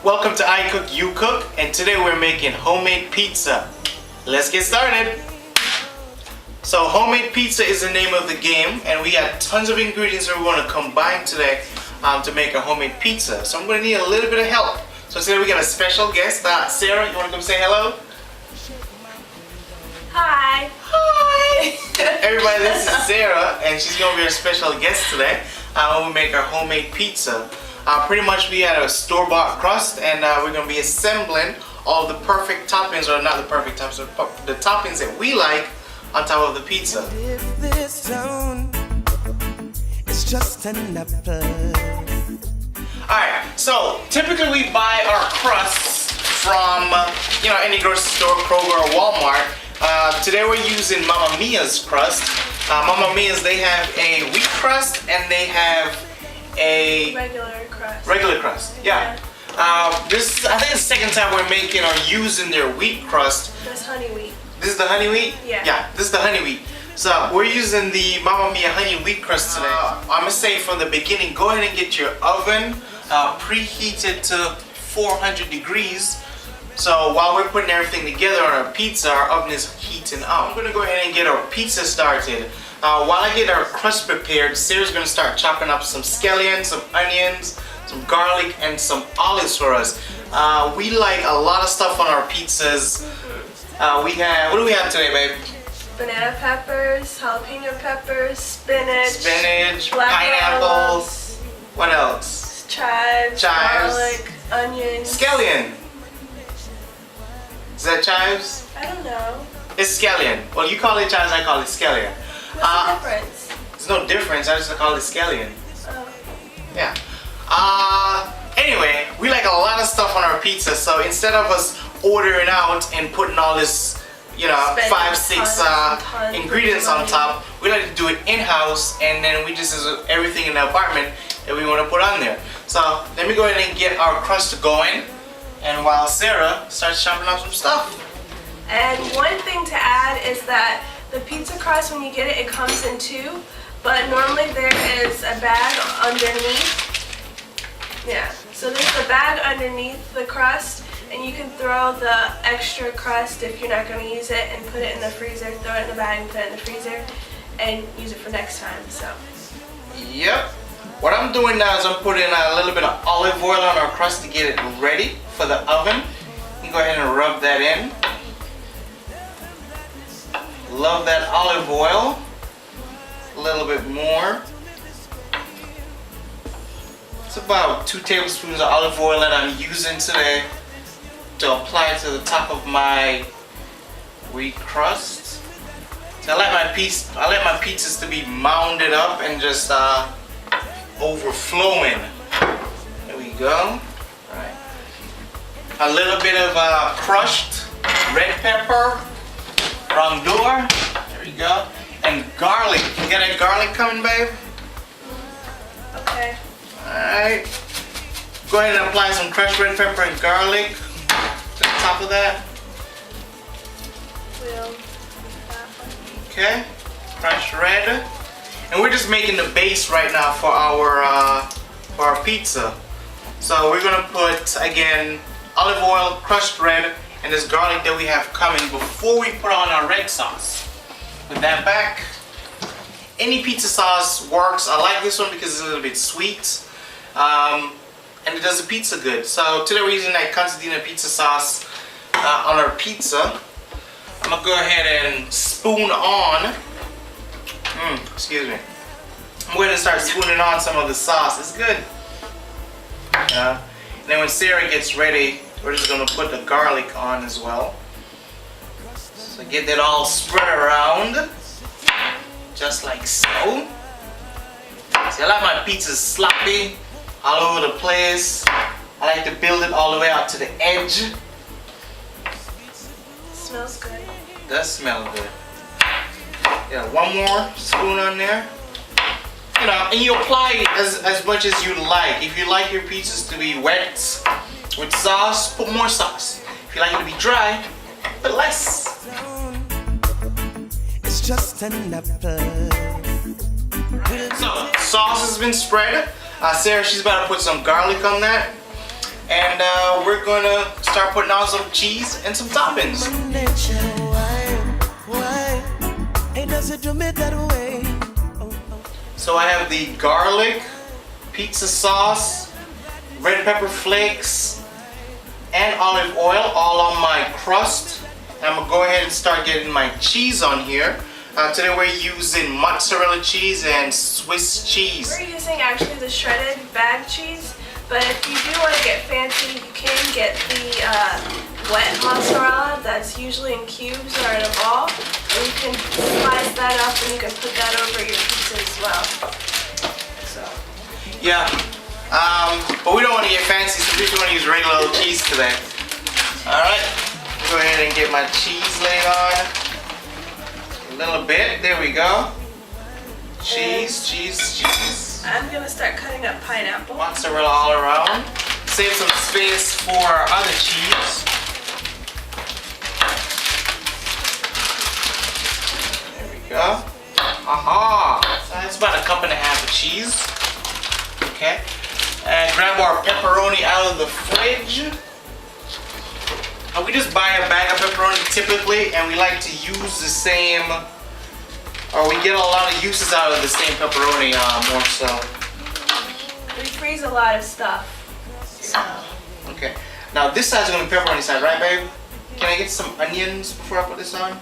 Welcome to iCook, uCook, and today we're making homemade pizza. Let's get started. So homemade pizza is the name of the game, and we got tons of ingredients that we're going to combine today to make a homemade pizza. So I'm going to need a little bit of help. So today we got a special guest. Sarah, you want to come say hello? Hi. Hi. Everybody, this is Sarah, and she's going to be our special guest today when we make our homemade pizza. Pretty much we had a store-bought crust, and we're going to be assembling all the perfect toppings, or not the perfect toppings, but the toppings that we like on top of the pizza. Alright, so typically we buy our crusts from any grocery store, Kroger or Walmart. Today we're using Mamma Mia's crust. Mamma Mia's, they have a wheat crust and they have a regular crust. Yeah. This I think it's the second time we're making or using their wheat crust. That's honey wheat. This is the honey wheat? Yeah. Yeah, this is the honey wheat. So we're using the Mamma Mia honey wheat crust today. I'm gonna say from the beginning, go ahead and get your oven preheated to 400 degrees. So while we're putting everything together on our pizza, our oven is heating up. I'm gonna go ahead and get our pizza started. While I get our crust prepared, Sarah's gonna start chopping up some scallions, some onions, some garlic, and some olives for us. We like a lot of stuff on our pizzas. What do we have today, babe? Banana peppers, jalapeno peppers, spinach, black pineapples. What else? Chives, garlic, onions. Scallion. Is that chives? I don't know. It's scallion. Well, you call it chives, I call it scallion. What's the difference? There's no difference. I just call it scallion. Oh. Yeah. Anyway, we like a lot of stuff on our pizza, so instead of us ordering out and putting all this, 5, 6 ingredients on top, we like to do it in-house, and then we just use everything in the apartment that we want to put on there. So let me go ahead and get our crust going, and while Sarah starts chopping up some stuff. And one thing to add is that the pizza crust, when you get it, it comes in two, but normally there is a bag underneath. Yeah, so there's a bag underneath the crust, and you can throw the extra crust if you're not going to use it and put it in the freezer, throw it in the bag and put it in the freezer and use it for next time. So. Yep. What I'm doing now is I'm putting a little bit of olive oil on our crust to get it ready for the oven. You can go ahead and rub that in. Love that olive oil. A little bit more. It's about 2 tablespoons of olive oil that I'm using today to apply to the top of my wheat crust. So I like my pizzas to be mounded up and just overflowing. There we go. All right. A little bit of crushed red pepper, rondeur. There we go. And garlic. You got any garlic coming, babe? Okay. Alright. Go ahead and apply some crushed red pepper and garlic to the top of that. Okay. Crushed red. And we're just making the base right now for our pizza. So we're gonna put, again, olive oil, crushed red, and this garlic that we have coming before we put on our red sauce. Put that back. Any pizza sauce works. I like this one because it's a little bit sweet. And it does the pizza good. So today we're using that Constantino pizza sauce on our pizza. I'm gonna go ahead and spoon on. Excuse me. I'm going to start spooning on some of the sauce. It's good. And then when Sarah gets ready, we're just gonna put the garlic on as well. So get that all spread around, just like so. See, I like my pizzas sloppy, all over the place. I like to build it all the way out to the edge. Smells good. It does smell good. Yeah, one more spoon on there. And you apply it as much as you like. If you like your pizzas to be wet with sauce, put more sauce. If you like it to be dry, put less. It's just an apple. So, sauce has been spread. Sarah, she's about to put some garlic on that. And we're gonna start putting on some cheese and some toppings. So I have the garlic, pizza sauce, red pepper flakes, and olive oil all on my crust. And I'm gonna go ahead and start getting my cheese on here. Today we're using mozzarella cheese and Swiss cheese. We're using actually the shredded bag cheese, but if you do want to get fancy, you can get the wet mozzarella that's usually in cubes or in a ball. And you can slice that up and you can put that over your pizza as well. So. Yeah, but we don't want to get fancy, so we just want to use regular old cheese today. Alright, go ahead and get my cheese laid on. A little bit, there we go. Cheese, cheese, cheese. I'm gonna start cutting up pineapple. Mozzarella all around. Save some space for our other cheese. There we go. Aha! So that's about a cup and a half of cheese. Okay. And grab our pepperoni out of the fridge. We just buy a bag of pepperoni typically, and we like to use the same, or we get a lot of uses out of the same pepperoni more so. We freeze a lot of stuff. So. Okay. Now this side's gonna be pepperoni side, right, babe? Can I get some onions before I put this on?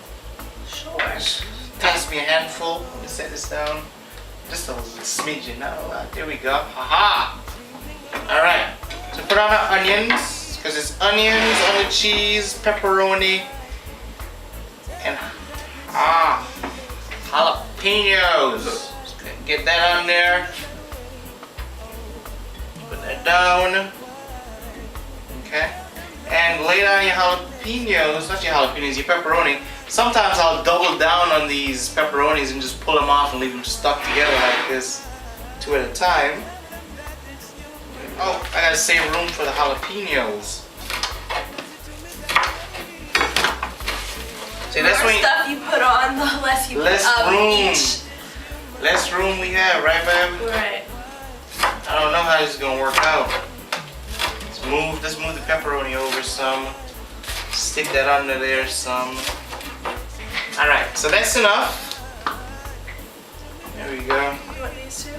Sure. Toss me a handful. Let me set this down. Just a smidgen, not a lot. There we go. Haha! Alright. So put on our onions. Because it's onions on the cheese, pepperoni, and jalapeños. Get that on there. Put that down. Okay. And lay down your jalapeños, not your jalapeños, your pepperoni. Sometimes I'll double down on these pepperonis and just pull them off and leave them stuck together like this, 2 at a time. Oh, I gotta save room for the jalapeños. See, the more stuff you put on, the less you put up each. Less room we have, right, babe? Right. I don't know how this is gonna work out. Let's move the pepperoni over some. Stick that under there some. All right, so that's enough. There we go. You want these two?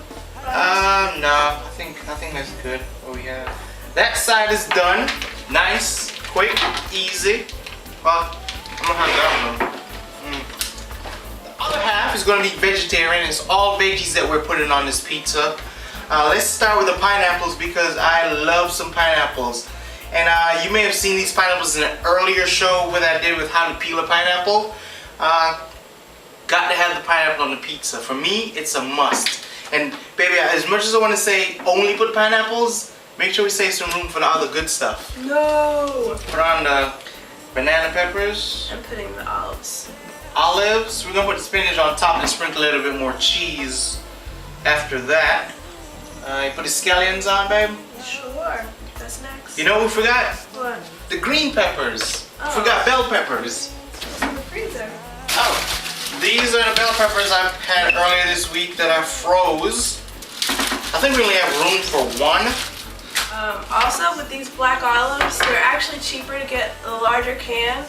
No, I think that's good. What we have. That side is done. Nice, quick, easy. Well, I'm gonna have that one. The other half is gonna be vegetarian. It's all veggies that we're putting on this pizza. Let's start with the pineapples because I love some pineapples. And you may have seen these pineapples in an earlier show that I did with how to peel a pineapple. Got to have the pineapple on the pizza. For me, it's a must. And baby, as much as I want to say only put pineapples, make sure we save some room for the other good stuff. No! Put on the banana peppers. I'm putting the olives. Olives. We're going to put the spinach on top and sprinkle a little bit more cheese after that. You put the scallions on, babe? Sure. That's next. You know what we forgot? What? The green peppers. Oh. Forgot bell peppers. It's in the freezer. Oh. These are the bell peppers I've had earlier this week that I froze. I think we only have room for one. Also, with these black olives, they're actually cheaper to get the larger can,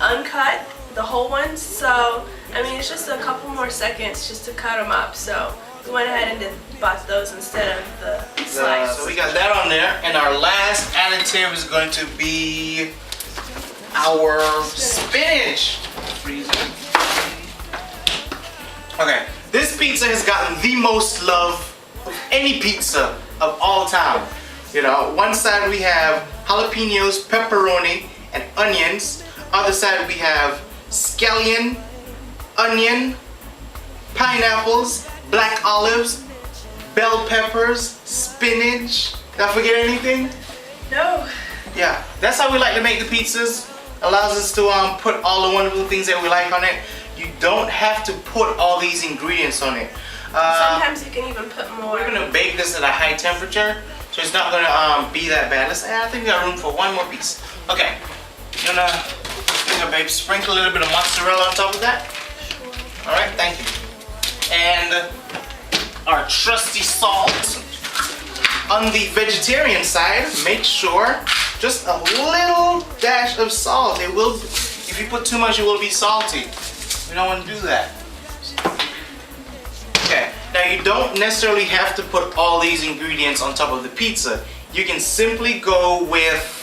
uncut, the whole ones. So, I mean, it's just a couple more seconds just to cut them up. So, we went ahead and bought those instead of the slice. So we got that on there. And our last additive is going to be our spinach. Okay, this pizza has gotten the most love of any pizza of all time. You know, one side we have jalapenos, pepperoni, and onions. Other side we have scallion, onion, pineapples, black olives, bell peppers, spinach. Did I forget anything? No. Yeah, that's how we like to make the pizzas. Allows us to put all the wonderful things that we like on it. You don't have to put all these ingredients on it. Sometimes you can even put more. We're gonna bake this at a high temperature, so it's not gonna be that bad. I think we got room for one more piece. Okay, you gonna, babe, sprinkle a little bit of mozzarella on top of that? Sure. All right, thank you. And our trusty salt. On the vegetarian side, make sure just a little dash of salt. It will, if you put too much, it will be salty. We don't want to do that. Okay, now you don't necessarily have to put all these ingredients on top of the pizza. You can simply go with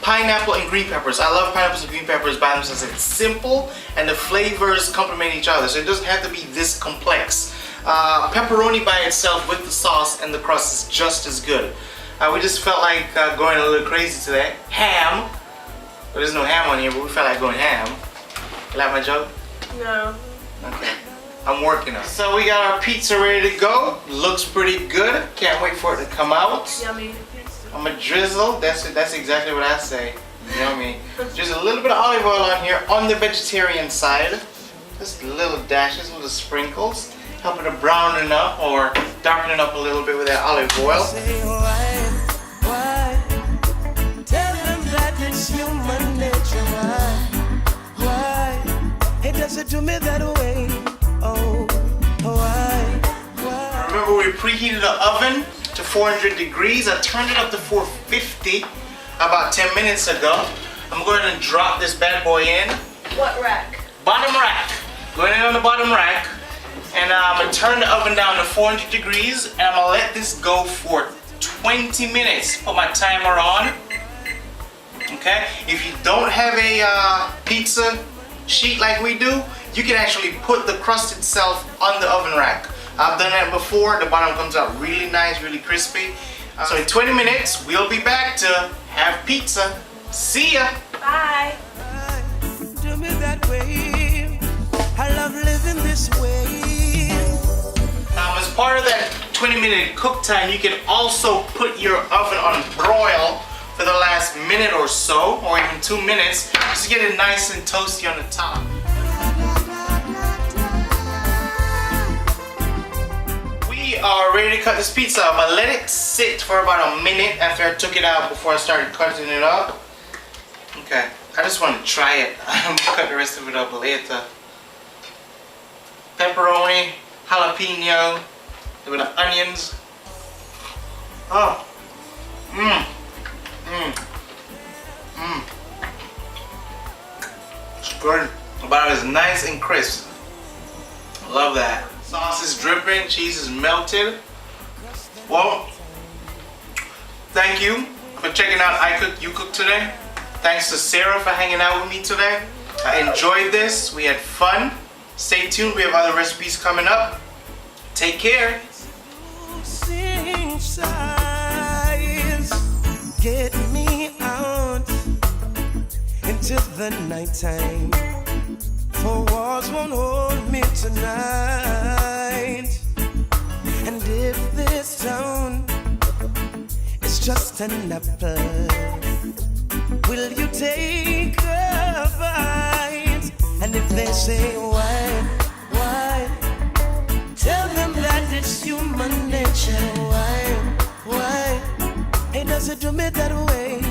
pineapple and green peppers. I love pineapples and green peppers by themselves. It's simple and the flavors complement each other, so it doesn't have to be this complex. Pepperoni by itself with the sauce and the crust is just as good. We just felt like going a little crazy today. Ham. Well, there's no ham on here, but we felt like going ham. You like my joke? No. Okay. I'm working on it. So we got our pizza ready to go. Looks pretty good. Can't wait for it to come out. Yummy. I'm a drizzle. That's exactly what I say. Yummy. Just a little bit of olive oil on here on the vegetarian side. Just little dashes, little sprinkles. Helping to brown it up or darken it up a little bit with that olive oil. Say why? Tell them that it's human nature. Why? It doesn't do me that way. Oh, why? Remember, we preheated the oven to 400 degrees. I turned it up to 450 about 10 minutes ago. I'm going to drop this bad boy in. What rack? Bottom rack. Going in on the bottom rack. And I'm going to turn the oven down to 400 degrees. And I'm going to let this go for 20 minutes. Put my timer on. Okay? If you don't have a pizza sheet like we do, you can actually put the crust itself on the oven rack. I've done that before. The bottom comes out really nice, really crispy. So in 20 minutes, we'll be back to have pizza. See ya. Bye. Do me that way. I love living this way. As part of that 20-minute cook time, you can also put your oven on broil for the last minute or so, or even 2 minutes, just to get it nice and toasty on the top. We are ready to cut this pizza up. I let it sit for about a minute after I took it out before I started cutting it up. Okay, I just want to try it. I'm gonna cut the rest of it up later. Pepperoni, jalapeno, with the onions. Oh. It's good. The bottom is nice and crisp. Love that. Sauce is dripping, cheese is melted. Well, thank you for checking out iCook, uCook today. Thanks to Sarah for hanging out with me today. I enjoyed this. We had fun. Stay tuned. We have other recipes coming up. Take care. Sing sighs, get me out into the nighttime. For walls won't hold me tonight. And if this town is just an apple, will you take a bite? And if they say why? Tell them that it's human nature. Why? It doesn't do me that way.